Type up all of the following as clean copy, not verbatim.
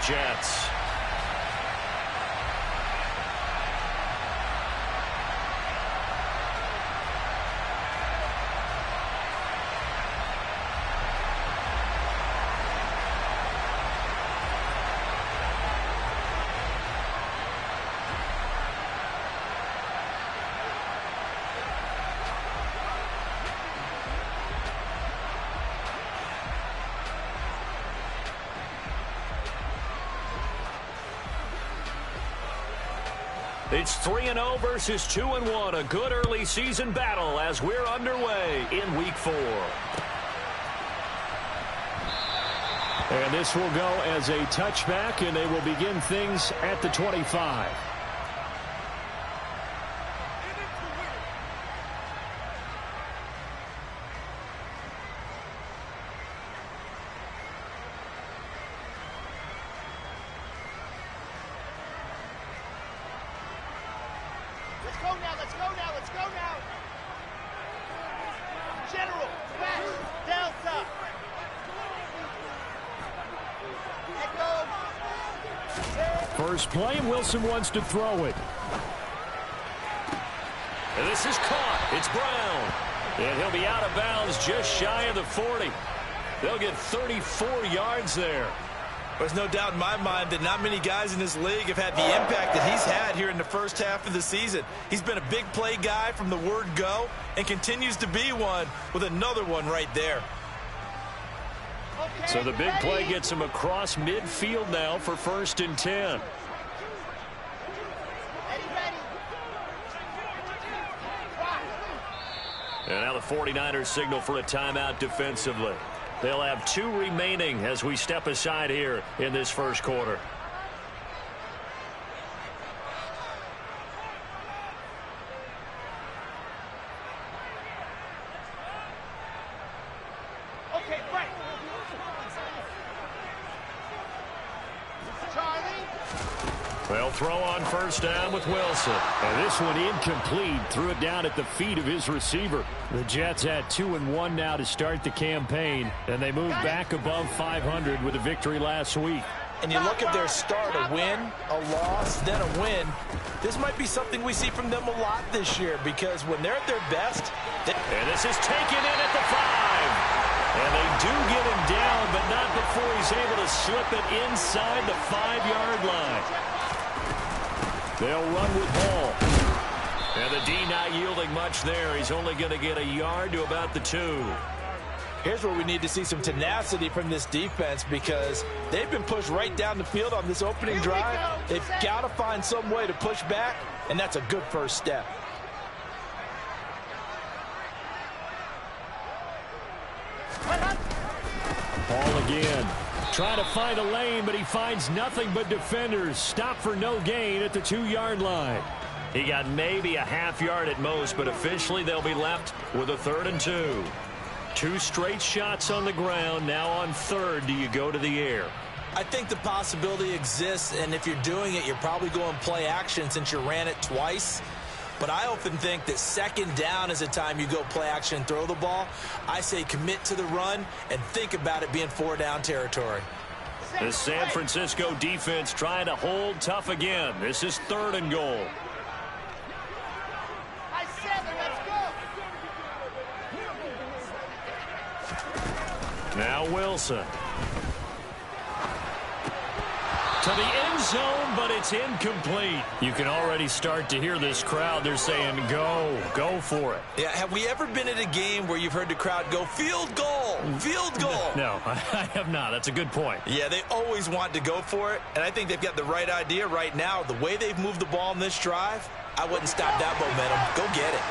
Jets. It's 3-0 versus 2-1. A good early season battle as we're underway in Week 4. And this will go as a touchback, and they will begin things at the 25. First play, Wilson wants to throw it. And this is caught. It's Brown. And he'll be out of bounds just shy of the 40. They'll get 34 yards there. There's no doubt in my mind that not many guys in this league have had the impact that he's had here in the first half of the season. He's been a big play guy from the word go and continues to be one with another one right there. So the big play gets him across midfield now for 1st and 10. And now the 49ers signal for a timeout defensively. They'll have 2 remaining as we step aside here in this first quarter. They'll throw on 1st down with Wilson. And this one incomplete. Threw it down at the feet of his receiver. The Jets at 2-1 now to start the campaign. And they move back above 500 with a victory last week. And you look at their start, a win, a loss, then a win. This might be something we see from them a lot this year because when they're at their best. And this is taken in at the 5. And they do get him down, but not before he's able to slip it inside the 5-yard line. They'll run with Hall. And the D not yielding much there. He's only going to get a yard to about the 2. Here's where we need to see some tenacity from this defense because they've been pushed right down the field on this opening drive. They've got to find some way to push back, and that's a good first step. Hall again. Trying to find a lane, but he finds nothing but defenders. Stop for no gain at the 2-yard line. He got maybe a half yard at most, but officially they'll be left with a 3rd and 2. 2 straight shots on the ground. Now on 3rd, do you go to the air? I think the possibility exists, and if you're doing it, you're probably going play action since you ran it twice. But I often think that 2nd down is the time you go play action and throw the ball. I say commit to the run and think about it being 4-down territory. The San Francisco defense trying to hold tough again. This is 3rd and goal. Now Wilson. To the end zone, but it's incomplete. You can already start to hear this crowd. They're saying, go for it. Yeah, have we ever been at a game where you've heard the crowd go, field goal, field goal? No, I have not. That's a good point. Yeah, they always want to go for it, and I think they've got the right idea right now. The way they've moved the ball in this drive, I wouldn't stop that momentum. Go get it.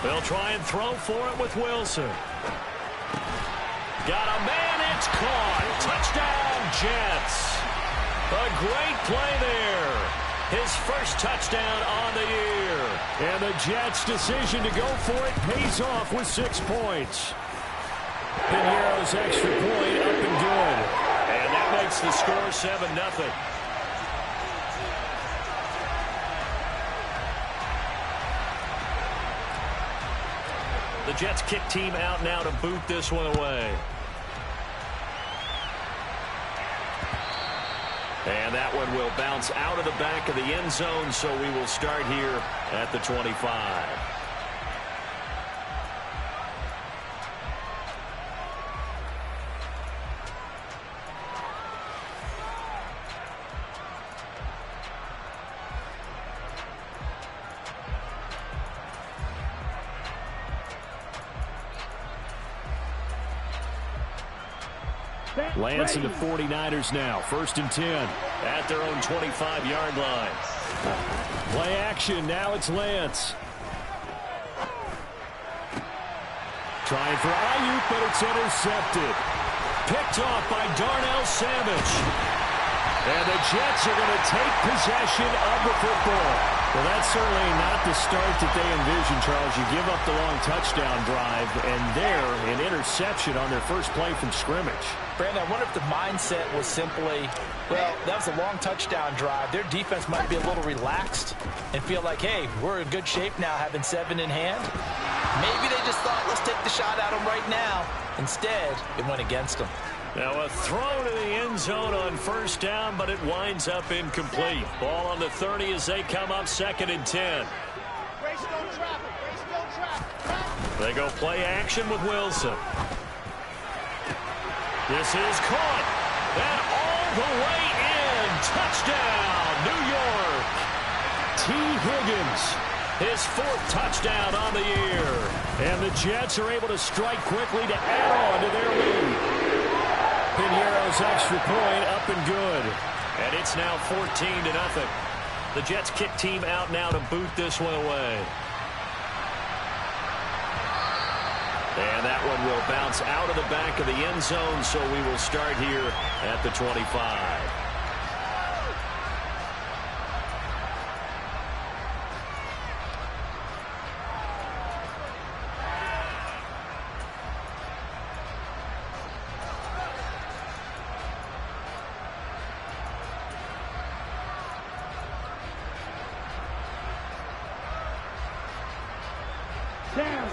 They'll try and throw for it with Wilson. Got a man, it's caught. Touchdown, Jets. A great play there. His first touchdown on the year. And the Jets' decision to go for it pays off with 6 points. Piñeiro's extra point up and good. And that makes the score 7-0. The Jets kick team out now to boot this one away. And that one will bounce out of the back of the end zone, so we will start here at the 25. Lance and the 49ers now. 1st and 10. At their own 25-yard line. Play action. Now it's Lance. Trying for Ayuk, but it's intercepted. Picked off by Darnell Savage. And the Jets are going to take possession of the football. Well, that's certainly not the start that they envisioned, Charles. You give up the long touchdown drive, and there, an interception on their first play from scrimmage. Brandon, I wonder if the mindset was simply, well, that was a long touchdown drive. Their defense might be a little relaxed and feel like, hey, we're in good shape now, having 7 in hand. Maybe they just thought, let's take the shot at them right now. Instead, it went against them. Now a throw to the end zone on 1st down, but it winds up incomplete. Ball on the 30 as they come up 2nd and 10. They go play action with Wilson. This is caught. And all the way in. Touchdown, New York. T. Higgins. His 4th touchdown on the year. And the Jets are able to strike quickly to add on to their lead. Piñeiro's extra point up and good. And it's now 14-0. The Jets kick team out now to boot this one away. And that one will bounce out of the back of the end zone, so we will start here at the 25.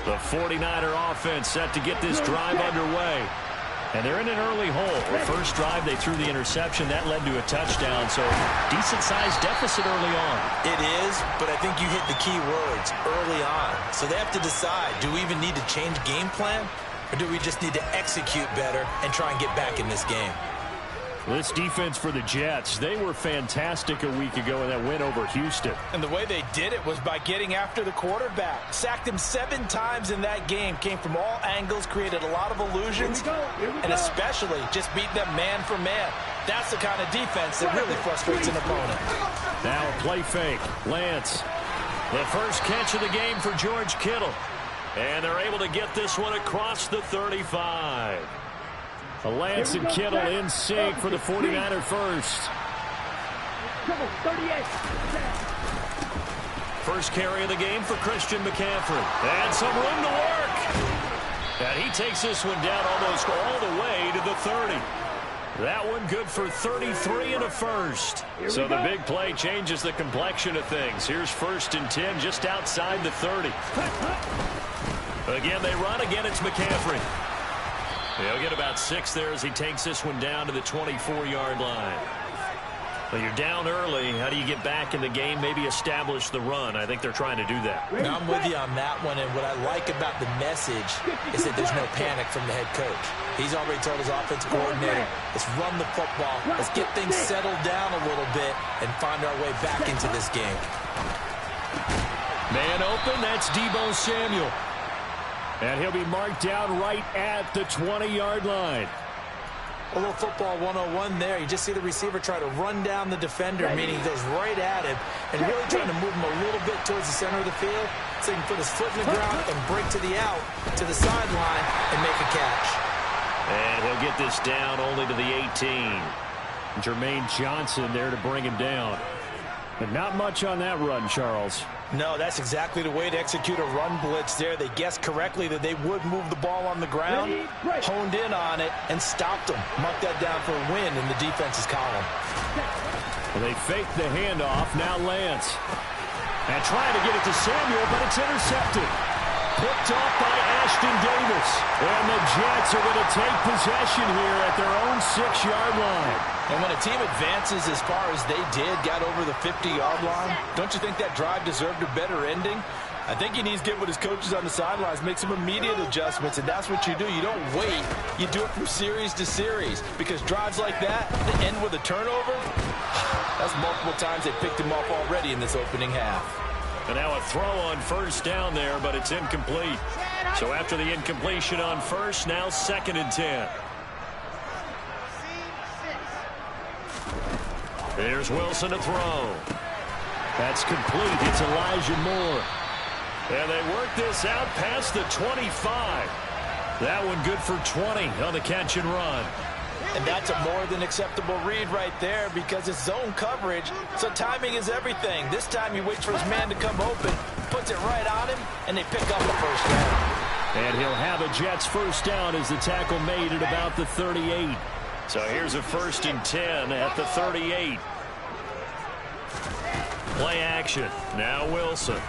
The 49er offense set to get this drive underway. And they're in an early hole. The first drive, they threw the interception. That led to a touchdown, so decent-sized deficit early on. It is, but I think you hit the key words, early on. So they have to decide, do we even need to change game plan? Or do we just need to execute better and try and get back in this game? This defense for the Jets, they were fantastic a week ago in that win over Houston. And the way they did it was by getting after the quarterback. Sacked him 7 times in that game. Came from all angles, created a lot of illusions, and especially just beat them man for man. That's the kind of defense that really frustrates an opponent. Now a play fake. Lance. The first catch of the game for George Kittle. And they're able to get this one across the 35. Lance and Kittle in sync for the 49er first. First carry of the game for Christian McCaffrey. And some room to work. And he takes this one down almost all the way to the 30. That one good for 33 and a first. So the big play changes the complexion of things. Here's 1st and 10 just outside the 30. Again, they run. Again, it's McCaffrey. He'll get about 6 there as he takes this one down to the 24-yard line. Well, you're down early. How do you get back in the game? Maybe establish the run. I think they're trying to do that. Now, I'm with you on that one, and what I like about the message is that there's no panic from the head coach. He's already told his offensive coordinator, let's run the football, let's get things settled down a little bit and find our way back into this game. Man open, that's Deebo Samuel. And he'll be marked down right at the 20-yard line. A little football 101 there. You just see the receiver try to run down the defender, meaning he goes right at him and really trying to move him a little bit towards the center of the field so he can put his foot in the ground and break to the out, to the sideline, and make a catch. And he'll get this down only to the 18. Jermaine Johnson there to bring him down. But not much on that run, Charles. No, that's exactly the way to execute a run blitz there. They guessed correctly that they would move the ball on the ground, honed in on it, and stopped them. Marked that down for a win in the defense's column. Well, they faked the handoff. Now Lance. And trying to get it to Samuel, but it's intercepted. Picked off by Ashtyn Davis. And the Jets are going to take possession here at their own 6-yard line. And when a team advances as far as they did, got over the 50-yard line, don't you think that drive deserved a better ending? I think he needs to get with his coaches on the sidelines, make some immediate adjustments, and that's what you do. You don't wait. You do it from series to series, because drives like that end with a turnover, that's multiple times they picked him off already in this opening half. And now a throw on first down there, but it's incomplete. So after the incompletion on first, now 2nd and 10. Here's Wilson to throw. That's complete. It's Elijah Moore. And they work this out past the 25. That one good for 20 on the catch and run. And that's a more than acceptable read right there, because it's zone coverage, so timing is everything. This time he waits for his man to come open, puts it right on him, and they pick up the first down. And he'll have a Jets first down as the tackle made at about the 38. So here's a 1st and 10 at the 38. Play action. Now Wilson.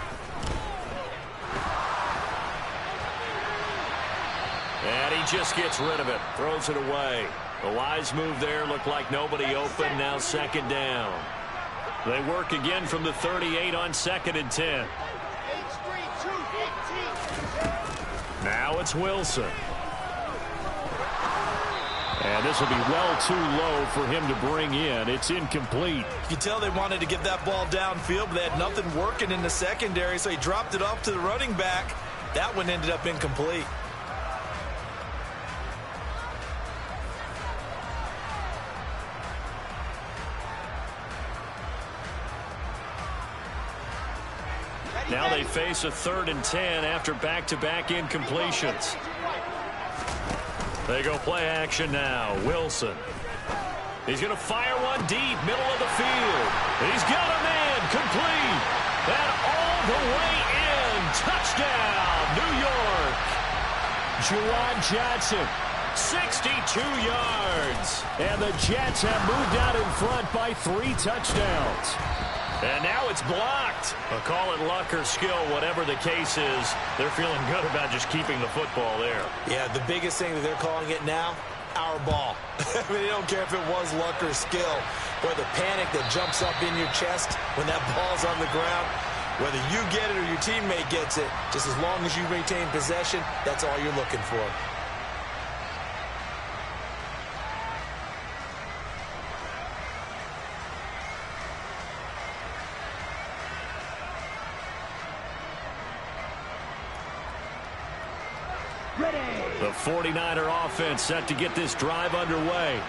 And he just gets rid of it. Throws it away. A wise move there. Looked like nobody open. Now 2nd down. They work again from the 38 on 2nd and 10. Now it's Wilson. And this will be well too low for him to bring in. It's incomplete. You can tell they wanted to get that ball downfield, but they had nothing working in the secondary, so he dropped it off to the running back. That one ended up incomplete. Now they face a 3rd and 10 after back-to-back incompletions. They go play action now. Wilson. He's going to fire one deep, middle of the field. He's got a man, complete. And all the way in. Touchdown, New York. Juwan Johnson, 62 yards. and the Jets have moved out in front by 3 touchdowns. And now it's blocked. I'll call it luck or skill, whatever the case is. They're feeling good about just keeping the football there. Yeah, the biggest thing that they're calling it now, our ball. I mean, they don't care if it was luck or skill, or the panic that jumps up in your chest when that ball's on the ground. Whether you get it or your teammate gets it, just as long as you maintain possession, that's all you're looking for. The 49er offense set to get this drive underway.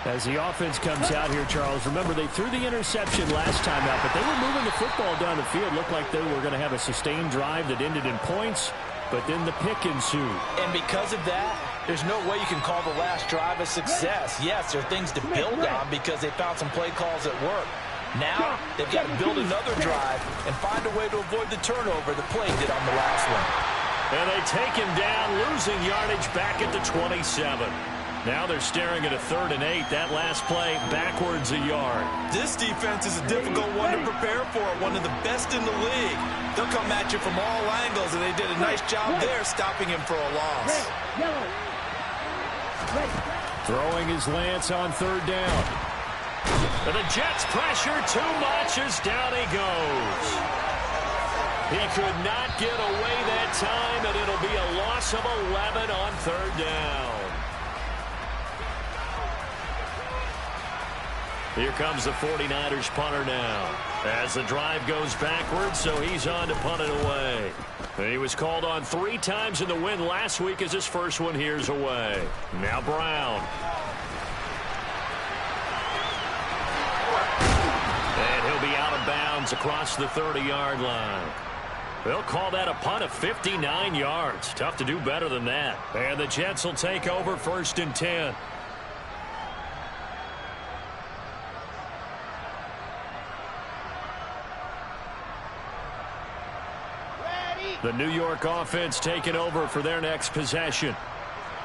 As the offense comes out here, Charles, remember they threw the interception last time out, but they were moving the football down the field. Looked like they were going to have a sustained drive that ended in points, but then the pick ensued. And because of that, there's no way you can call the last drive a success. Yes, there are things to build on because they found some play calls that work. Now, they've got to build another drive and find a way to avoid the turnover the play did on the last one. And they take him down, losing yardage back at the 27. Now they're staring at a 3rd and 8. That last play, backwards a yard. This defense is a difficult one to prepare for, one of the best in the league. They'll come at you from all angles, and they did a nice job there stopping him for a loss. Throwing his Lance on 3rd down. And the Jets pressure too much as down he goes. He could not get away that time, and it'll be a loss of 11 on 3rd down. Here comes the 49ers punter now. As the drive goes backwards, so he's on to punt it away. He was called on 3 times in the win last week as his first one here's away. Now Brown. And he'll be out of bounds across the 30-yard line. They'll call that a punt of 59 yards. Tough to do better than that. And the Jets will take over 1st and 10. The New York offense taking over for their next possession.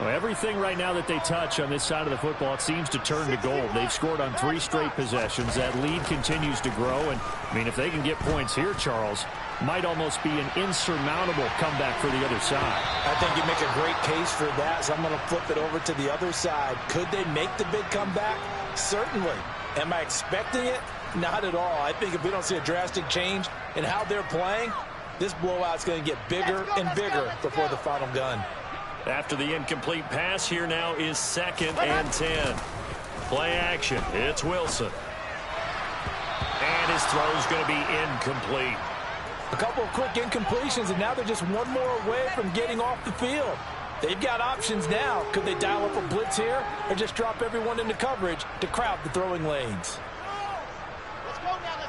Well, everything right now that they touch on this side of the football, it seems to turn to gold. They've scored on 3 straight possessions. That lead continues to grow. And, I mean, if they can get points here, Charles, might almost be an insurmountable comeback for the other side. I think you make a great case for that, so I'm going to flip it over to the other side. Could they make the big comeback? Certainly. Am I expecting it? Not at all. I think if we don't see a drastic change in how they're playing, this blowout's going to get bigger and bigger before the final gun. After the incomplete pass, here now is 2nd and 10. Play action. It's Wilson. And his throw's going to be incomplete. A couple of quick incompletions, and now they're just one more away from getting off the field. They've got options now. Could they dial up a blitz here or just drop everyone into coverage to crowd the throwing lanes?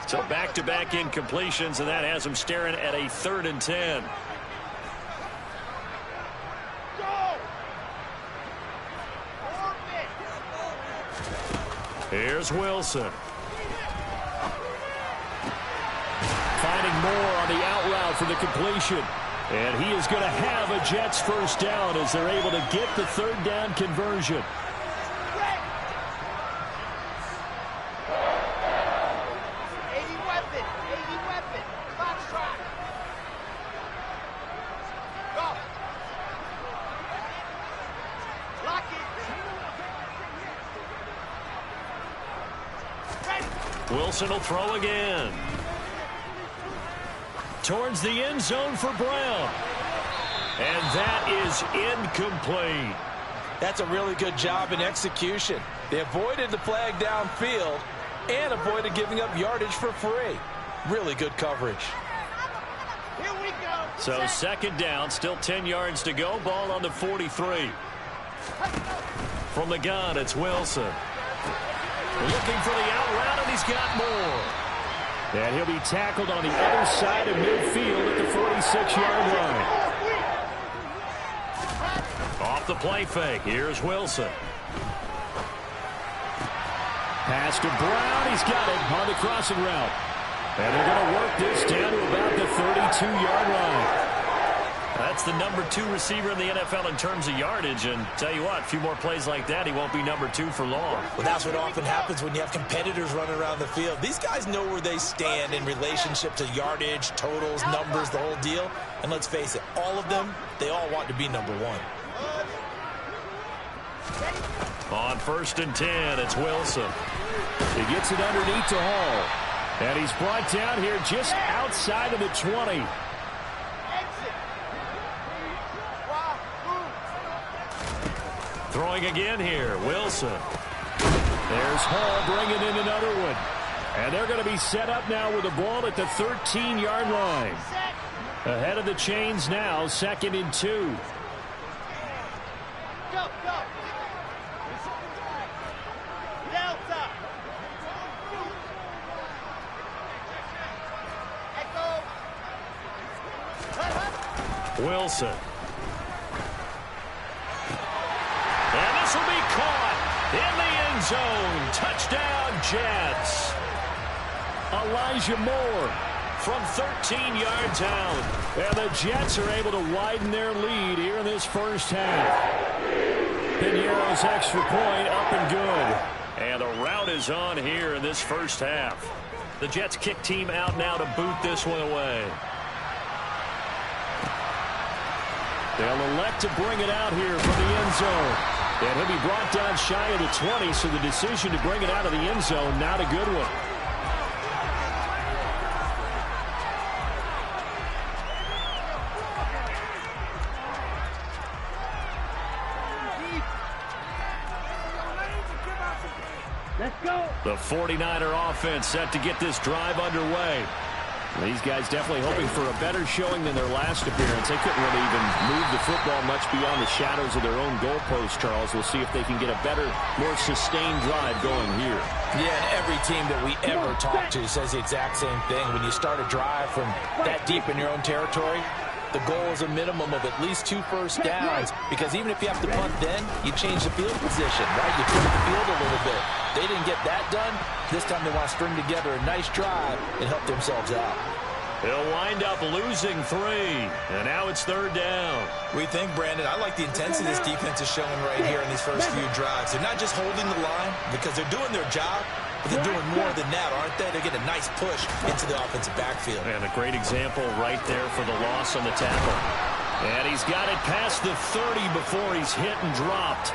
So back-to-back incompletions, and that has them staring at a 3rd and 10. Here's Wilson. Finding more on the out route for the completion. And he is going to have a Jets first down as they're able to get the 3rd down conversion. Wilson will throw again. Towards the end zone for Brown. And that is incomplete. That's a really good job in execution. They avoided the flag downfield and avoided giving up yardage for free. Really good coverage. Here we go. So 2nd down, still 10 yards to go. Ball on the 43. From the gun, it's Wilson. Looking for the out route, and he's got more. And he'll be tackled on the other side of midfield at the 46-yard line. Off the play fake, here's Wilson. Pass to Brown, he's got it on the crossing route. And they're going to work this down to about the 32-yard line. That's the number 2 receiver in the NFL in terms of yardage. And tell you what, a few more plays like that, he won't be number 2 for long. Well, that's what often happens when you have competitors running around the field. These guys know where they stand in relationship to yardage, totals, numbers, the whole deal. And let's face it, all of them, they all want to be number 1. On 1st and 10, it's Wilson. He gets it underneath to Hall. And he's brought down here just outside of the 20. Throwing again here, Wilson. There's Hall bringing in another one. And they're going to be set up now with the ball at the 13-yard line. Ahead of the chains now, 2nd and 2. Go, go. Delta. Echo. Wilson. And this will be caught in the end zone. Touchdown, Jets. Elijah Moore from 13 yards out. And the Jets are able to widen their lead here in this first half. Pinero's extra point up and good. And the route is on here in this first half. The Jets kick team out now to boot this one away. They'll elect to bring it out here from the end zone. And he'll be brought down shy of the 20, so the decision to bring it out of the end zone, not a good one. Let's go. The 49er offense set to get this drive underway. These guys definitely hoping for a better showing than their last appearance. They couldn't really even move the football much beyond the shadows of their own goalpost, Charles. We'll see if they can get a better, more sustained drive going here. Yeah, and every team that we ever talk to says the exact same thing. When you start a drive from that deep in your own territory, the goal is a minimum of at least 2 first downs, because even if you have to punt then, you change the field position, right? You turn the field a little bit. They didn't get that done. This time they want to string together a nice drive and help themselves out. He'll wind up losing 3. And now it's 3rd down. We think, Brandon, I like the intensity this defense is showing right here in these first few drives. They're not just holding the line because they're doing their job, but they're doing more than that, aren't they? They're getting a nice push into the offensive backfield. And a great example right there for the loss on the tackle. And he's got it past the 30 before he's hit and dropped.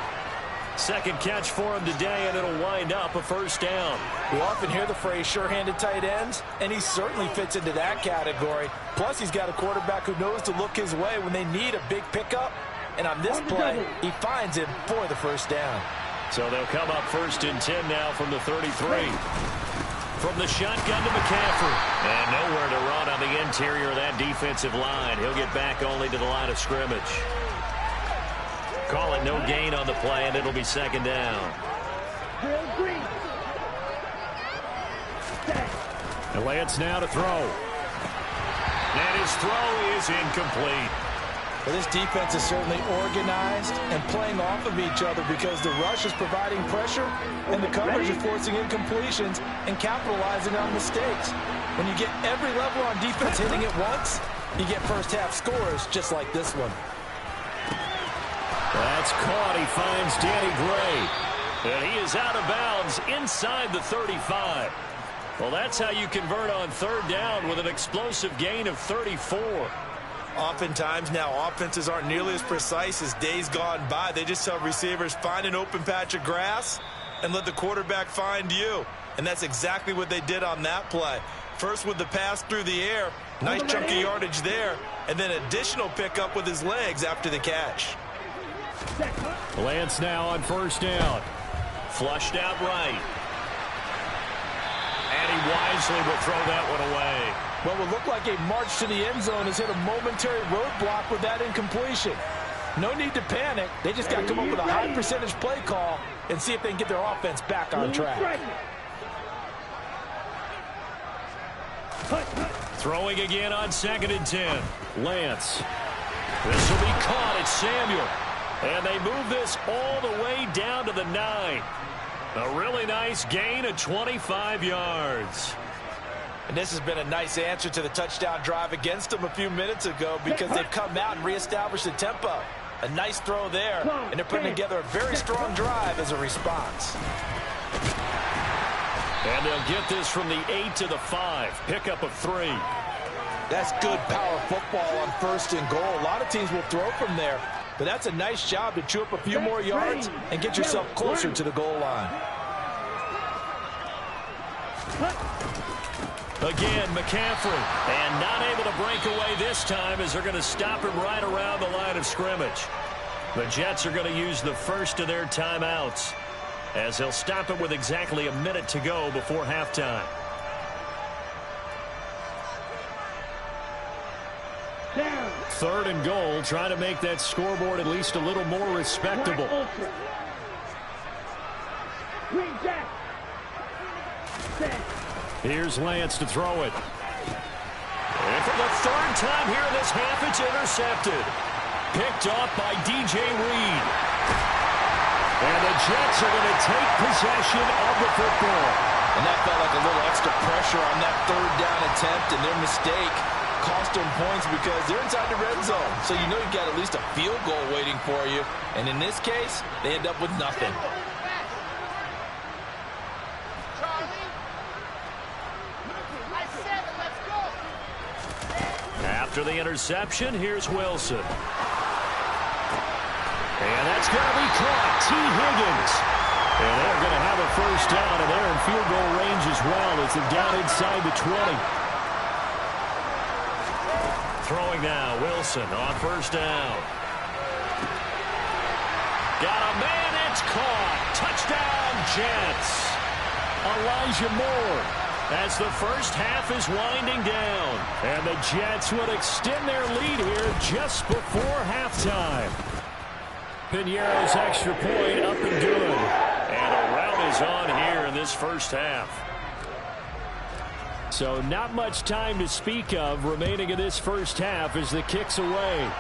Second catch for him today, and it'll wind up a 1st down. We often hear the phrase sure-handed tight ends, and he certainly fits into that category. Plus, he's got a quarterback who knows to look his way when they need a big pickup. And on this play, he finds him for the 1st down. So they'll come up 1st and 10 now from the 33. From the shotgun to McCaffrey. And nowhere to run on the interior of that defensive line. He'll get back only to the line of scrimmage. Call it no gain on the play, and it'll be 2nd down. And Lance now to throw. And his throw is incomplete. Well, this defense is certainly organized and playing off of each other because the rush is providing pressure and the coverage is forcing incompletions and capitalizing on mistakes. When you get every level on defense hitting it once, you get first-half scores just like this one. That's caught. He finds Danny Gray. And he is out of bounds inside the 35. Well, that's how you convert on 3rd down with an explosive gain of 34. Oftentimes now offenses aren't nearly as precise as days gone by. They just tell receivers, find an open patch of grass and let the quarterback find you. And that's exactly what they did on that play. First with the pass through the air, nice chunky yardage there, and then additional pickup with his legs after the catch. Lance now on 1st down. Flushed out right. And he wisely will throw that one away. What would look like a march to the end zone has hit a momentary roadblock with that incompletion. No need to panic. They just got to come up with a high percentage play call and see if they can get their offense back on track. Throwing again on 2nd and 10. Lance. This will be caught. It's Samuel. And they move this all the way down to the 9. A really nice gain of 25 yards. And this has been a nice answer to the touchdown drive against them a few minutes ago because they've come out and reestablished the tempo. A nice throw there, and they're putting together a very strong drive as a response. And they'll get this from the 8 to the 5. Pickup of 3. That's good power football on 1st and goal. A lot of teams will throw from there, but that's a nice job to chew up a few more yards and get yourself closer to the goal line. Again, McCaffrey. And not able to break away this time as they're going to stop him right around the line of scrimmage. The Jets are going to use the first of their timeouts as they'll stop him with exactly a minute to go before halftime. Down. 3rd and goal, trying to make that scoreboard at least a little more respectable. Here's Lance to throw it. And for the 3rd time here in this half, it's intercepted. Picked off by DJ Reed. And the Jets are going to take possession of the football. And that felt like a little extra pressure on that 3rd down attempt, and their mistake cost them points because they're inside the red zone. So you know you've got at least a field goal waiting for you. And in this case, they end up with nothing. After the interception, here's Wilson. And that's going to be caught. T. Higgins. And they're going to have a 1st down, and they're in field goal range as well as they're down inside the 20. Throwing now, Wilson on 1st down. Got a man, it's caught. Touchdown, Jets. Elijah Moore as the first half is winding down. And the Jets would extend their lead here just before halftime. Piñeiro's extra point up and good. And a rout is on here in this first half. So not much time to speak of remaining in this first half as the kick's away.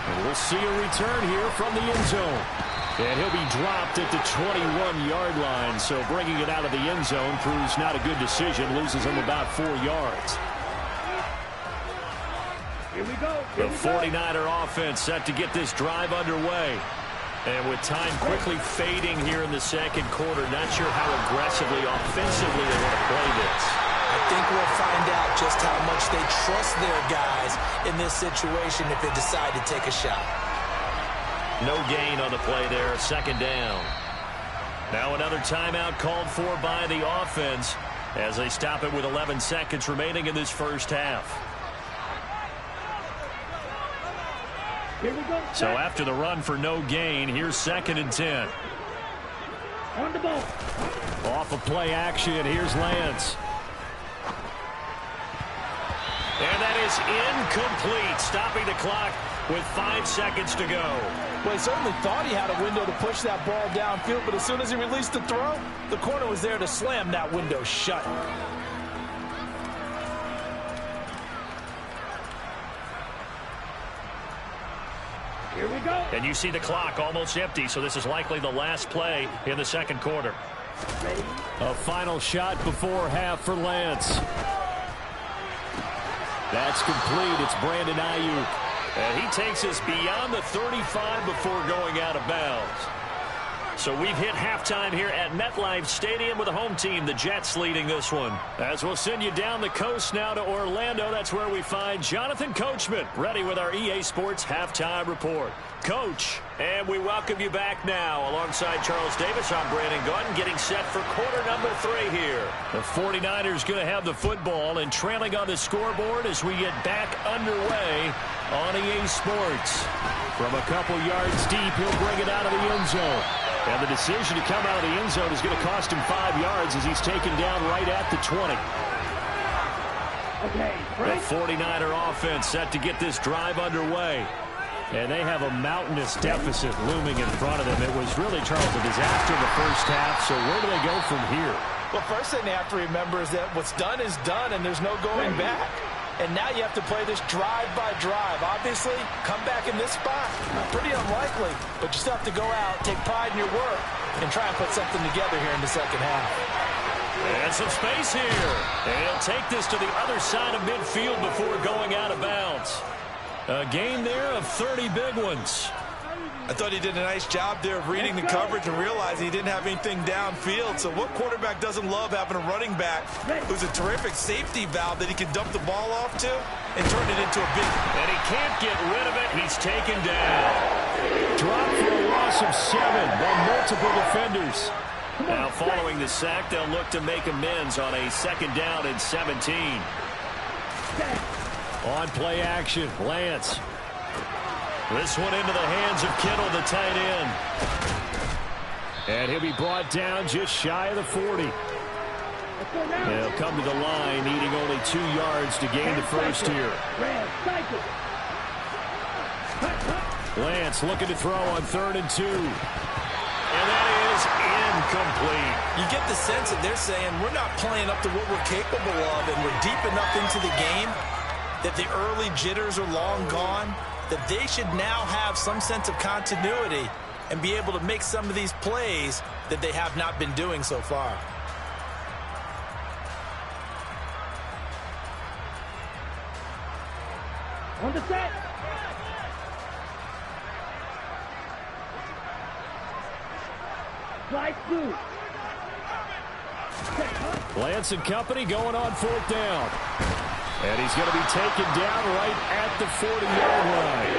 And we'll see a return here from the end zone. And he'll be dropped at the 21-yard line. So bringing it out of the end zone proves not a good decision. Loses him about 4 yards. Here we go. The 49er offense set to get this drive underway. And with time quickly fading here in the second quarter, not sure how aggressively, offensively they want to play this. I think we'll find out just how much they trust their guys in this situation if they decide to take a shot. No gain on the play there, second down. Now another timeout called for by the offense as they stop it with 11 seconds remaining in this first half. Here we go. So after the run for no gain, here's 2nd and 10. On the ball. Off of play action, here's Lance. And that is incomplete, stopping the clock with 5 seconds to go. Well, he certainly thought he had a window to push that ball downfield, but as soon as he released the throw, the corner was there to slam that window shut. Here we go. And you see the clock almost empty, so this is likely the last play in the second quarter. Ready? A final shot before half for Lance. That's complete. It's Brandon Ayuk. And he takes us beyond the 35 before going out of bounds. So we've hit halftime here at MetLife Stadium with the home team, the Jets, leading this one. As we'll send you down the coast now to Orlando, that's where we find Jonathan Coachman, ready with our EA Sports Halftime Report. Coach, and we welcome you back now. Alongside Charles Davis, I'm Brandon Gordon, getting set for quarter number 3 here. The 49ers going to have the football and trailing on the scoreboard as we get back underway on EA Sports. From a couple yards deep, he'll bring it out of the end zone. And the decision to come out of the end zone is going to cost him 5 yards as he's taken down right at the 20. Okay, The break. 49er offense set to get this drive underway. And they have a mountainous deficit looming in front of them. It was really, Charles, a disaster in the first half. So where do they go from here? Well, first thing they have to remember is that what's done is done, and there's no going back. And now you have to play this drive by drive. Obviously, come back in this spot, pretty unlikely. But you still have to go out, take pride in your work, and try and put something together here in the second half. And some space here. And he'll take this to the other side of midfield before going out of bounds. A gain there of 30 big ones. I thought he did a nice job there of reading the coverage and realizing he didn't have anything downfield. So what quarterback doesn't love having a running back who's a terrific safety valve that he can dump the ball off to and turn it into a big... And he can't get rid of it. He's taken down. Drop for a loss of 7 by multiple defenders. Now following the sack, they'll look to make amends on a 2nd down and 17. On play action, Lance. This one into the hands of Kittle, the tight end. And he'll be brought down just shy of the 40. Let's go now. They'll come to the line, needing only 2 yards to gain the first here. Red cycle. Lance looking to throw on 3rd and 2. And that is incomplete. You get the sense that they're saying we're not playing up to what we're capable of, and we're deep enough into the game that the early jitters are long gone, that they should now have some sense of continuity and be able to make some of these plays that they have not been doing so far. On the set. Slide through. Lance and company going on 4th down. And he's going to be taken down right at the 40-yard line.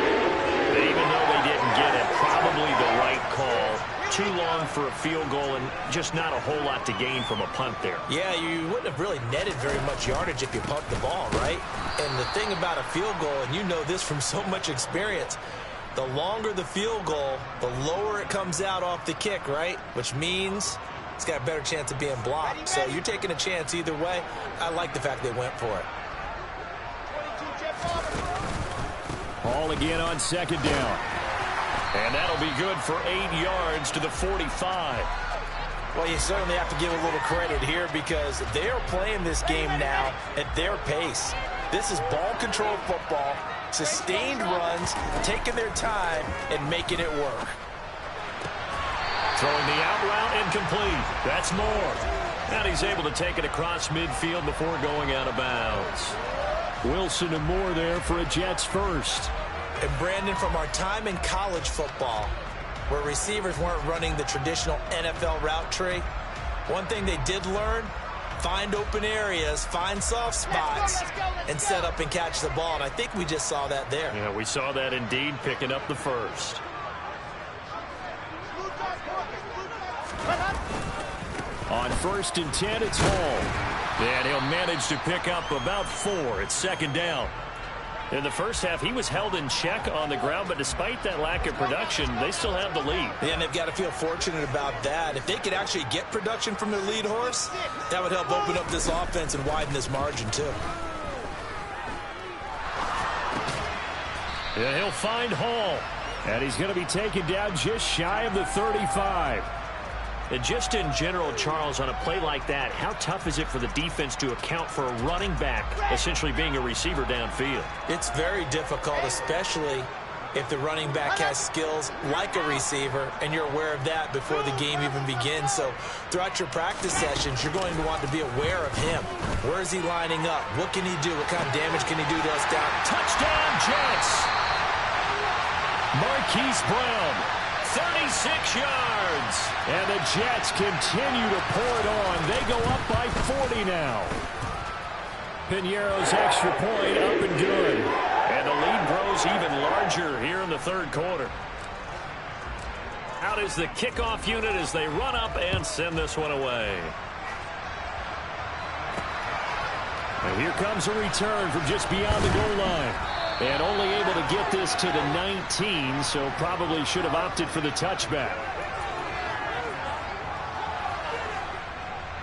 Even though they didn't get it, probably the right call. Too long for a field goal and just not a whole lot to gain from a punt there. Yeah, you wouldn't have really netted very much yardage if you pumped the ball, right? And the thing about a field goal, and you know this from so much experience, the longer the field goal, the lower it comes out off the kick, right? Which means it's got a better chance of being blocked. So you're taking a chance either way. I like the fact they went for it. Ball again on 2nd down. And that'll be good for 8 yards to the 45. Well, you certainly have to give a little credit here because they're playing this game now at their pace. This is ball control football, sustained runs, taking their time and making it work. Throwing the out route incomplete. That's Moore. And he's able to take it across midfield before going out of bounds. Wilson and Moore there for a Jets first. And Brandon, from our time in college football, where receivers weren't running the traditional NFL route tree, one thing they did learn, find open areas, find soft spots, and set up and catch the ball. And I think we just saw that there. Yeah, we saw that indeed, picking up the first. On 1st and 10, it's Hall. And he'll manage to pick up about 4. It's 2nd down. In the first half, he was held in check on the ground, but despite that lack of production, they still have the lead. Yeah, and they've got to feel fortunate about that. If they could actually get production from their lead horse, that would help open up this offense and widen this margin, too. And he'll find Hall. And he's going to be taken down just shy of the 35. And just in general, Charles, on a play like that, how tough is it for the defense to account for a running back essentially being a receiver downfield? It's very difficult, especially if the running back has skills like a receiver, and you're aware of that before the game even begins. So throughout your practice sessions, you're going to want to be aware of him. Where is he lining up? What can he do? What kind of damage can he do to us down? Touchdown, Jets! Marquise Brown, 36 yards. And the Jets continue to pour it on. They go up by 40 now. Piñeiro's extra point up and good. And the lead grows even larger here in the 3rd quarter. Out is the kickoff unit as they run up and send this one away. And here comes a return from just beyond the goal line. And only able to get this to the 19, so probably should have opted for the touchback.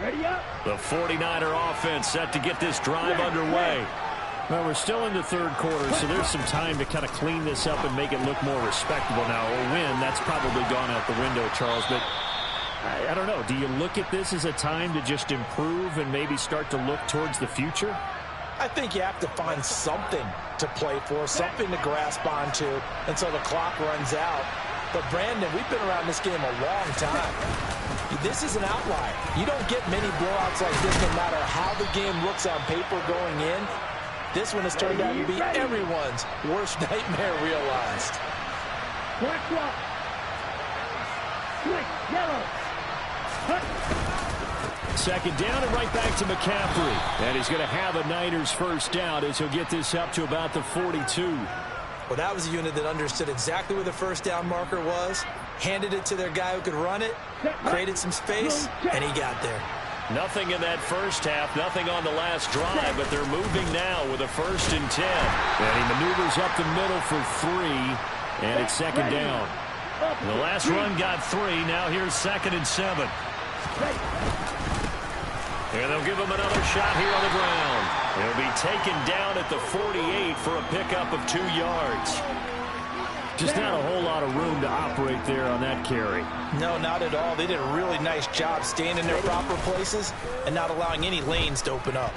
Ready up. The 49er offense set to get this drive underway. Well, we're still in the 3rd quarter, so there's some time to kind of clean this up and make it look more respectable now. A win, that's probably gone out the window, Charles, but I don't know. Do you look at this as a time to just improve and maybe start to look towards the future? I think you have to find something to play for, something to grasp onto until the clock runs out. But, Brandon, we've been around this game a long time. This is an outlier. You don't get many blowouts like this no matter how the game looks on paper going in. This one has turned out to be everyone's worst nightmare realized. Black rock. Switch. Yellow. Cut. 2nd down and right back to McCaffrey. And he's going to have a Niners first down as he'll get this up to about the 42. Well, that was a unit that understood exactly where the first down marker was, handed it to their guy who could run it, created some space, and he got there. Nothing in that first half, nothing on the last drive, but they're moving now with a 1st and 10. And he maneuvers up the middle for 3, and it's 2nd down. The last run got 3, now here's 2nd and 7. And they'll give him another shot here on the ground. He'll be taken down at the 48 for a pickup of 2 yards. Just not a whole lot of room to operate there on that carry. No, not at all. They did a really nice job staying in their proper places and not allowing any lanes to open up.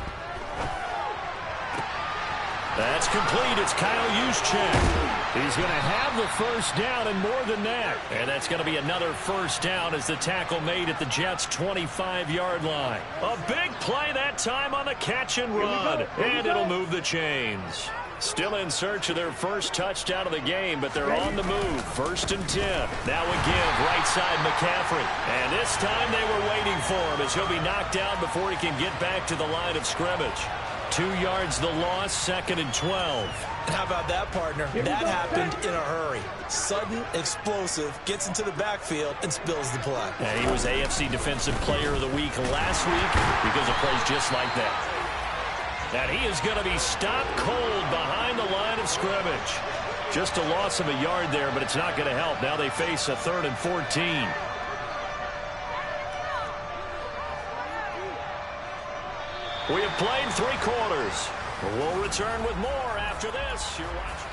That's complete. It's Kyle Juszczyk. He's going to have the first down and more than that. And that's going to be another first down as the tackle made at the Jets' 25-yard line. A big play that time on the catch and run. And it'll move the chains. Still in search of their first touchdown of the game, but they're on the move. 1st and 10. Now a give, right side McCaffrey. And this time they were waiting for him as he'll be knocked down before he can get back to the line of scrimmage. 2 yards the loss, 2nd and 12. And how about that, partner? That happened in a hurry. Sudden, explosive, gets into the backfield, and spills the play. And he was AFC Defensive Player of the Week last week because of plays just like that. And he is going to be stopped cold behind the line of scrimmage. Just a loss of a yard there, but it's not going to help. Now they face a 3rd and 14. We have played 3 quarters. We'll return with more after this. You're watching.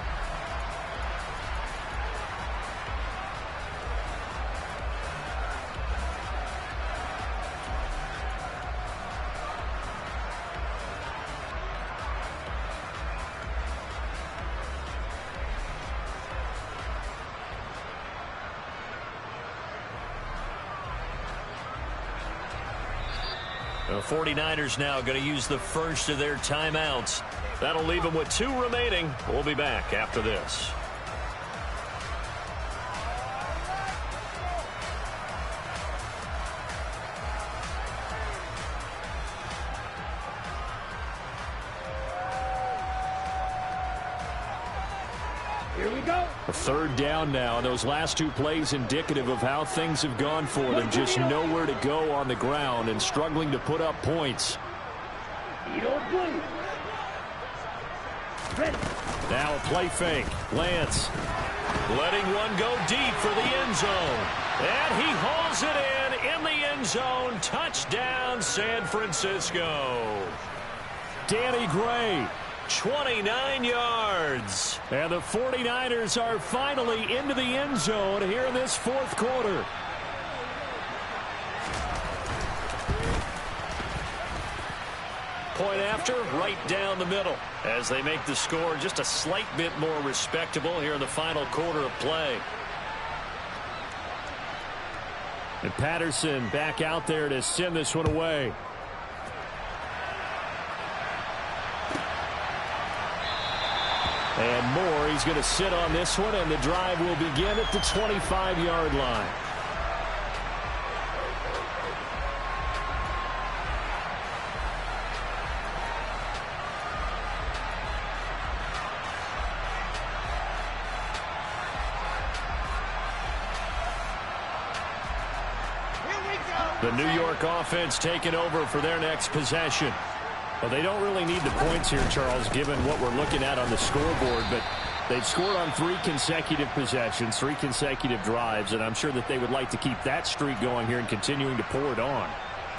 The 49ers now going to use the first of their timeouts. That'll leave them with 2 remaining. We'll be back after this. Here we go. A third down now. Those last 2 plays indicative of how things have gone for them. Just nowhere to go on the ground and struggling to put up points. Now a play fake. Lance letting one go deep for the end zone. And he hauls it in the end zone. Touchdown, San Francisco. Danny Gray. 29 yards. And the 49ers are finally into the end zone here in this 4th quarter. Point after, right down the middle, as they make the score just a slight bit more respectable here in the final quarter of play. And Patterson back out there to send this one away. And Moore, he's going to sit on this one, and the drive will begin at the 25-yard line. The New York offense taking over for their next possession. Well, they don't really need the points here, Charles, given what we're looking at on the scoreboard, but they've scored on 3 consecutive possessions, 3 consecutive drives, and I'm sure that they would like to keep that streak going here and continuing to pour it on.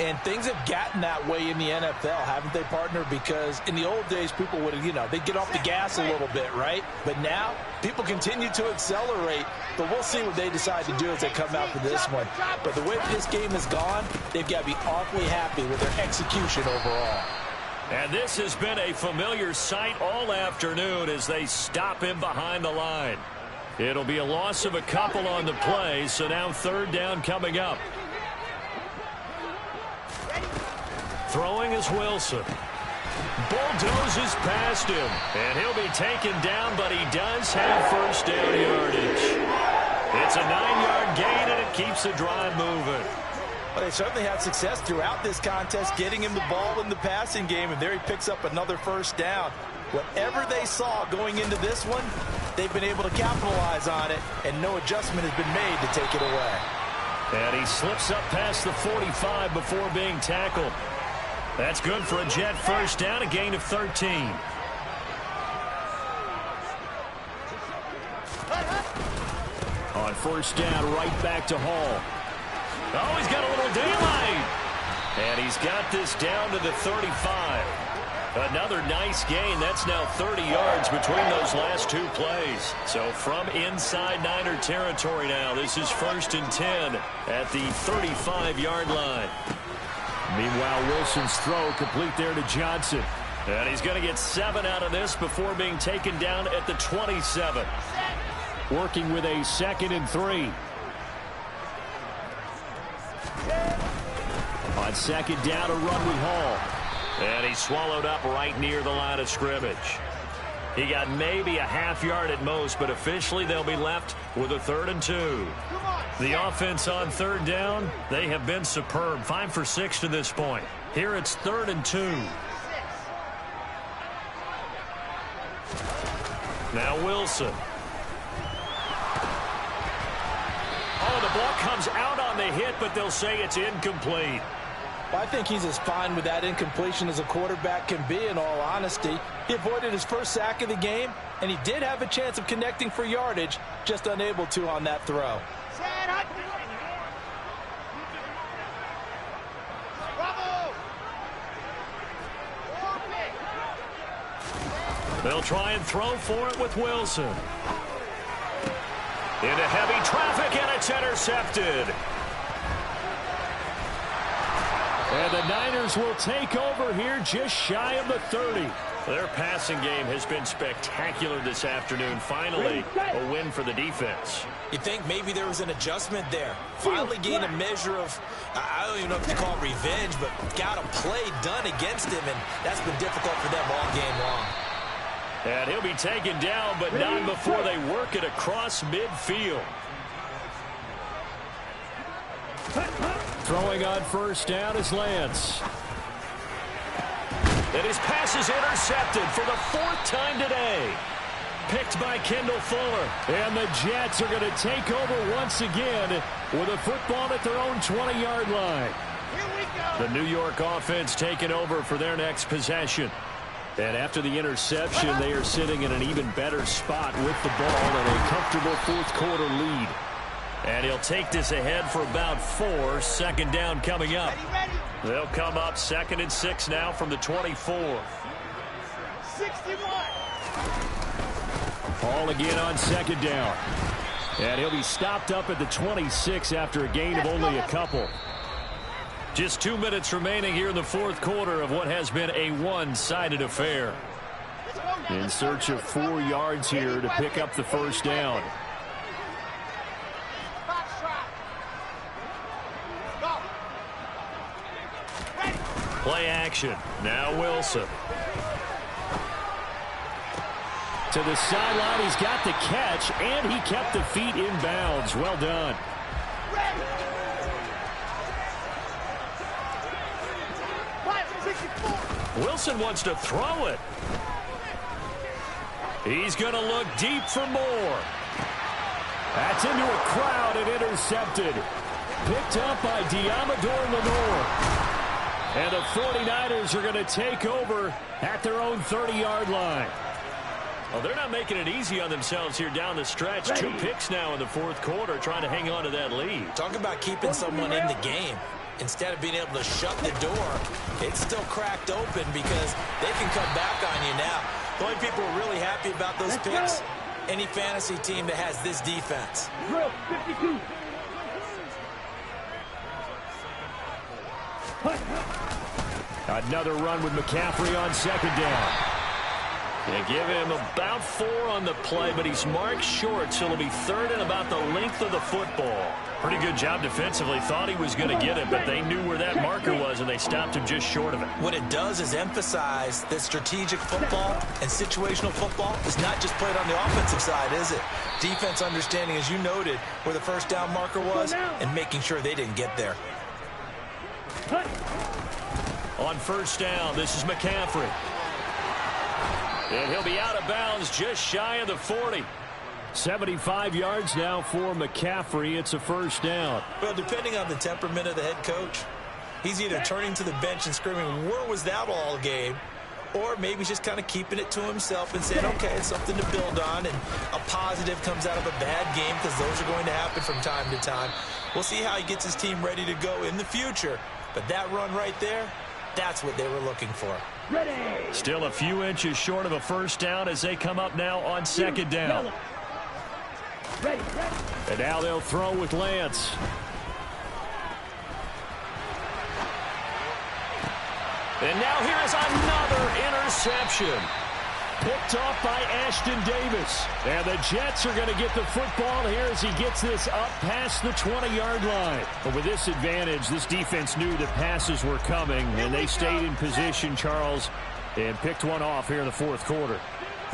And things have gotten that way in the NFL, haven't they, partner? Because in the old days, people would, they'd get off the gas a little bit, right? But now, people continue to accelerate. But we'll see what they decide to do as they come out for this one. But the way this game has gone, they've got to be awfully happy with their execution overall. And this has been a familiar sight all afternoon as they stop him behind the line. It'll be a loss of a couple on the play, so now 3rd down coming up. Throwing is Wilson. Bulldozes past him, and he'll be taken down, but he does have first down yardage. It's a 9-yard gain, and it keeps the drive moving. Well, they certainly had success throughout this contest, getting him the ball in the passing game, and there he picks up another first down. Whatever they saw going into this one, they've been able to capitalize on it, and no adjustment has been made to take it away. And he slips up past the 45 before being tackled. That's good for a Jet first down, a gain of 13. On first down, right back to Hall. Oh, he's got a little daylight. And he's got this down to the 35. Another nice gain. That's now 30 yards between those last 2 plays. So from inside Niner territory now, this is 1st and 10 at the 35-yard line. Meanwhile, Wilson's throw complete there to Johnson. And he's going to get 7 out of this before being taken down at the 27. Working with a 2nd and 3. On 2nd down, a run with Hall. And he's swallowed up right near the line of scrimmage. He got maybe a half yard at most, but officially they'll be left with a 3rd and 2. The offense on 3rd down, they have been superb. 5 for 6 to this point. Here it's 3rd and 2. Now Wilson. Oh, the ball comes out on the hit, but they'll say it's incomplete. Well, I think he's as fine with that incompletion as a quarterback can be, in all honesty. He avoided his first sack of the game, and he did have a chance of connecting for yardage, just unable to on that throw. They'll try and throw for it with Wilson. Into heavy traffic, and it's intercepted. And the Niners will take over here just shy of the 30. Their passing game has been spectacular this afternoon. Finally, a win for the defense. You think maybe there was an adjustment there. Finally gained a measure of, I don't even know if you call it revenge, but got a play done against him, and that's been difficult for them all game long. And he'll be taken down, but not before they work it across midfield. Throwing on first down is Lance. And his pass is intercepted for the 4th time today. Picked by Kendall Fuller. And the Jets are going to take over once again with a football at their own 20-yard line. Here we go. The New York offense taking over for their next possession. And after the interception, they are sitting in an even better spot with the ball and a comfortable 4th quarter lead. And he'll take this ahead for about 4. 2nd down coming up. Ready. They'll come up 2nd and 6 now from the 24. 61. Ball again on 2nd down. And he'll be stopped up at the 26 after a gain of only a couple. Just 2 minutes remaining here in the 4th quarter of what has been a one-sided affair. In search of 4 yards here to pick up the first down. Play action. Now Wilson. To the sideline, he's got the catch, and he kept the feet in bounds. Well done. Wilson wants to throw it. He's going to look deep for more. That's into a crowd and intercepted. Picked up by Diamador Lenore. And the 49ers are going to take over at their own 30-yard line. Well, they're not making it easy on themselves here down the stretch. 2 picks now in the 4th quarter trying to hang on to that lead. Talk about keeping someone in the game. Instead of being able to shut the door, it's still cracked open because they can come back on you now. The only people who are really happy about those picks, any fantasy team that has this defense. Drill 52. Another run with McCaffrey on 2nd down. They give him about 4 on the play, but he's marked short, so it'll be 3rd and about the length of the football. Pretty good job defensively. Thought he was going to get it, but they knew where that marker was, and they stopped him just short of it. What it does is emphasize that strategic football and situational football is not just played on the offensive side, is it? Defense understanding, as you noted, where the first down marker was and making sure they didn't get there. On first down, this is McCaffrey. And he'll be out of bounds just shy of the 40. 75 yards now for McCaffrey. It's a first down. Well, depending on the temperament of the head coach, he's either turning to the bench and screaming, where was that all game? Or maybe just kind of keeping it to himself and saying, okay, it's something to build on, and a positive comes out of a bad game because those are going to happen from time to time. We'll see how he gets his team ready to go in the future. But that run right there, that's what they were looking for. Ready. Still a few inches short of a first down as they come up now on 2nd down. Ready. And now they'll throw with Lance. And now here is another interception. Picked off by Ashton Davis. And the Jets are going to get the football here as he gets this up past the 20-yard line. But with this advantage, this defense knew that passes were coming, and they stayed in position, Charles, and picked one off here in the 4th quarter.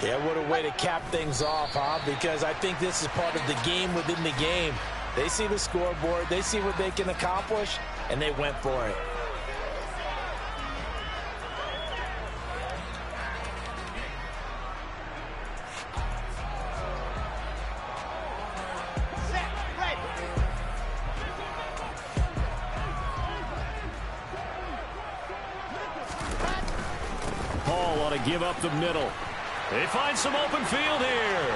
Yeah, what a way to cap things off, huh? Because I think this is part of the game within the game. They see the scoreboard, they see what they can accomplish, and they went for it. Paul ought to give up the middle. They find some open field here.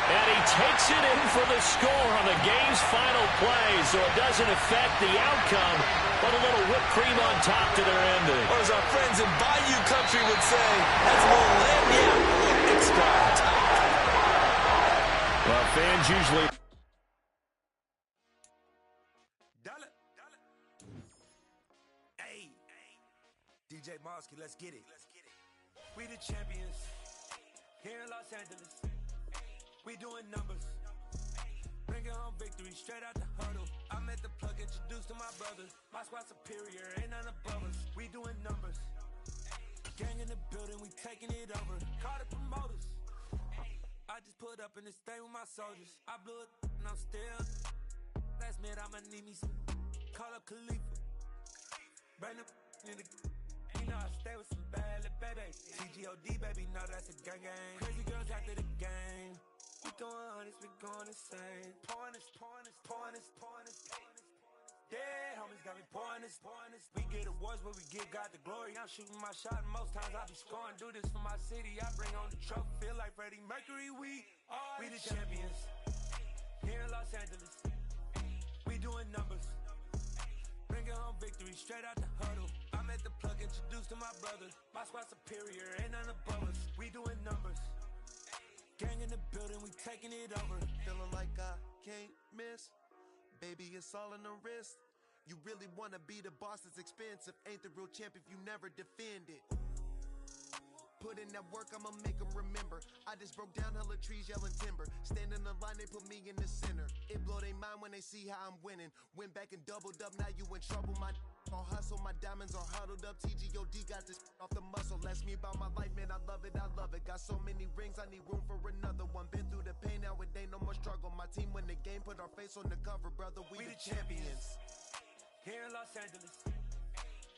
And he takes it in for the score on the game's final play, so it doesn't affect the outcome, but a little whipped cream on top to their ending. Or as our friends in Bayou Country would say, that's a little lagniappe, a little extra on top. Well, fans usually Gronkowski, let's get it. We the champions here in Los Angeles. We doing numbers. Bringing home victory straight out the huddle. I met the plug, introduced to my brothers. My squad superior, ain't none above us. We doing numbers. Gang in the building, we taking it over. Call the promoters. I just put up in this thing with my soldiers. I blew it and I'm still. Last minute, I'ma need me some. Call up Khalifa. Bring them in the. You know I stay with some bad little baby. TGOD, baby, no, that's a gang gang. Crazy girls after the game. We going honest, we going insane. Pouring this. Dead homies got me pouring this. We get awards, but we give God the glory. I'm shooting my shot, and most times I be scoring. Do this for my city, I bring on the trophy. Feel like Freddie Mercury, we the champions. Here in Los Angeles, we doing numbers. Bringing home victory straight out the huddle. I met the plug, introduced to my brothers. My squad superior, ain't none above us. We doing numbers. Gang in the building, we taking it over. Feeling like I can't miss. Baby, it's all in the wrist. You really wanna be the boss, it's expensive. Ain't the real champ if you never defend it. Put in that work, I'ma make them remember. I just broke down hella trees, yelling timber. Stand in the line, they put me in the center. It blow their mind when they see how I'm winning. Went back and doubled up, now you in trouble. My all hustle, my diamonds are huddled up. TGOD got this off the muscle. Ask me about my life, man, I love it. Got so many rings, I need room for another one. Been through the pain, now it ain't no more struggle. My team win the game, put our face on the cover, brother. We the champions. Here in Los Angeles,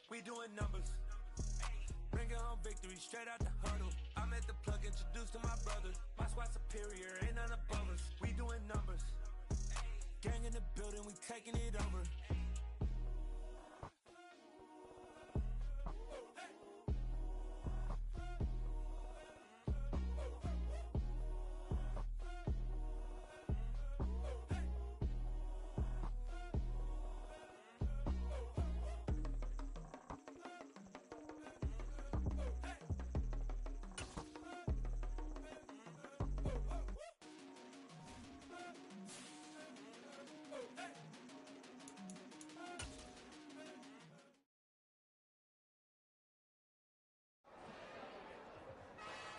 we doing numbers. Bringing home victory straight out the huddle. I met the plug, introduced to my brothers. My squad superior, ain't none above us. We doing numbers. Gang in the building, we taking it over.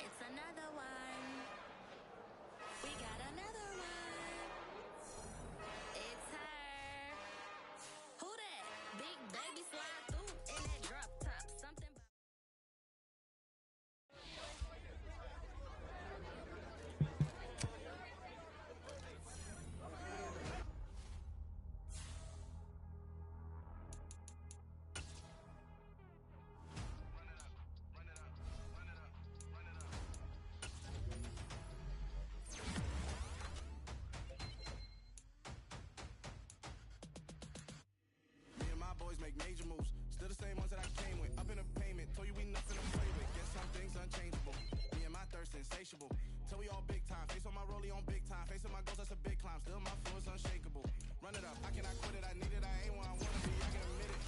It's another one. We got another one. It's her. Who that? Big baby slide through in that drop top. Something about boys make major moves. Still the same ones that I came with. Up in a payment, told you we nothing to play with. Guess some things unchangeable. Me and my thirst insatiable. Till we all big time. Face on my rollie on big time. Face on my goals, that's a big climb. Still my flow is unshakable. Run it up, I cannot quit it. I need it, I ain't where I wanna be. I can admit it.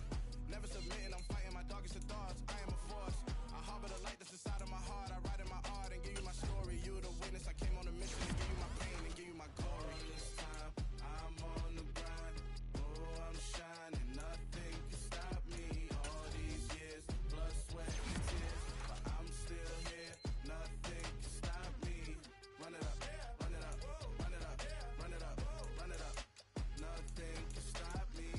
Never submitting, I'm fighting my darkest of thoughts. I am a force. I harbor the light that's inside of my heart. I write in my art and give you my story. You the witness. I came on a mission to give you my pain and give you my glory. All this time, I'm on the grind. Oh, I'm shining. Nothing can stop me. All these years, blood, sweat, and tears. But I'm still here. Nothing can stop me. Run it up, run it up, run it up, run it up, run it up. Nothing can stop me.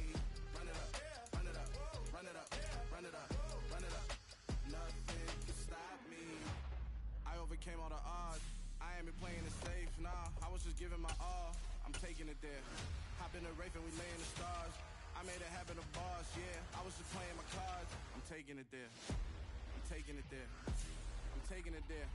Run it up, run it up, run it up, run it up, run it up. Nothing can stop me. I overcame all the odds. I ain't been playing it safe, nah. I was just giving my all. I'm taking it there. Hop in the Wraith and we lay in the stars. I made it happen to boss, yeah. I was just playing my cards. I'm taking it there. I'm taking it there. I'm taking it there.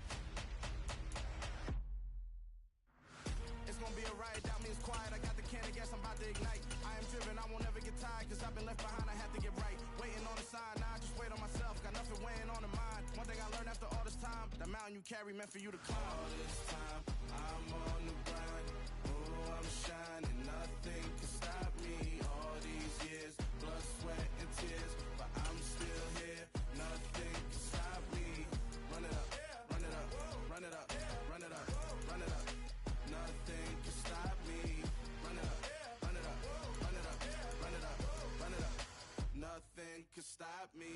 It's gonna be a riot, doubt me it's quiet. I got the can of gas, I'm about to ignite. I am driven, I won't ever get tired, cause I've been left behind, I have to get right. Waiting on the sign, now I just wait on myself. Got nothing weighing on the mind. One thing I learned after all this time, the mountain you carry meant for you to climb. All this time, I'm on the grind. Oh, I'm shining, nothing can stop me. All these years, blood, sweat, and tears. But I'm still here, nothing can stop me. Run it up, run it up, run it up, run it up, run it up. Nothing can stop me. Run it up, run it up, run it up, run it up, run it up. Nothing can stop me.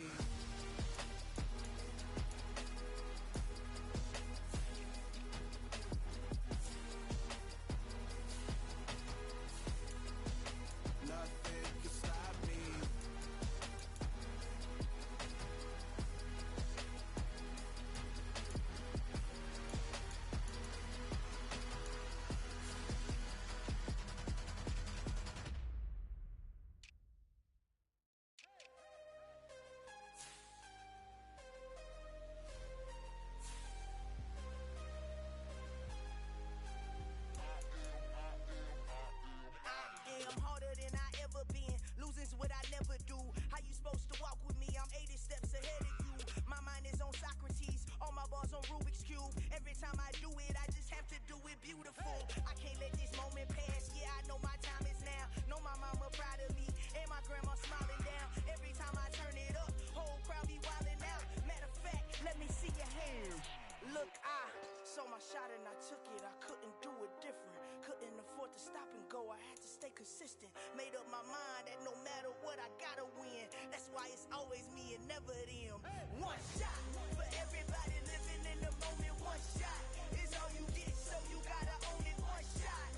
consistent. Made up my mind that no matter what, I gotta win. That's why it's always me and never them. One shot for everybody living in the moment. One shot is all you get, so you gotta own it. One shot.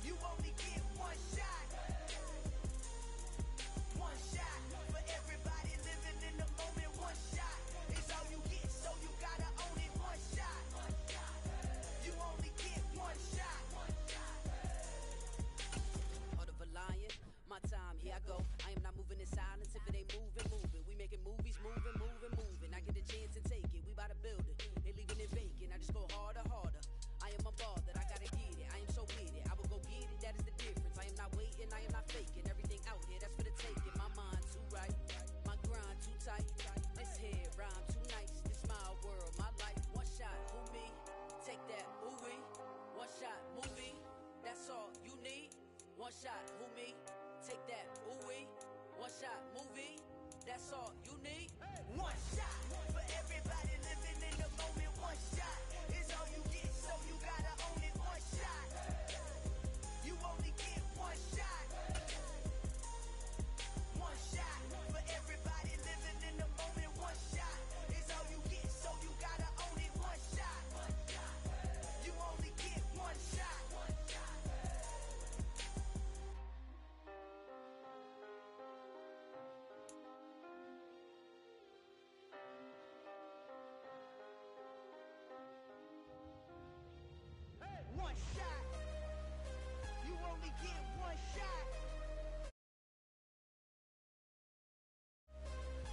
You only get one shot. One shot for everybody living in the moment. One shot is all you get, so you gotta own it. One shot. You only get one shot. Heart of a lion, my time, here I go. I am not moving in silence. If it ain't moving, moving. We making movies, moving, moving, moving. I get a chance and take it. We bout to build it. They leaving it vacant. I just go harder, harder. I am a ball that I gotta get it. I am so with it. I will go get it. That is the difference. I am not waiting. I am not faking. Everything out here, that's for the taking. My mind too right. My grind too tight. This head rhyme too nice. This my world, my life. One shot, who me? Take that, movie. One shot, movie. That's all you need. One shot, who me? Take that, ooh-wee. One shot, movie. That's all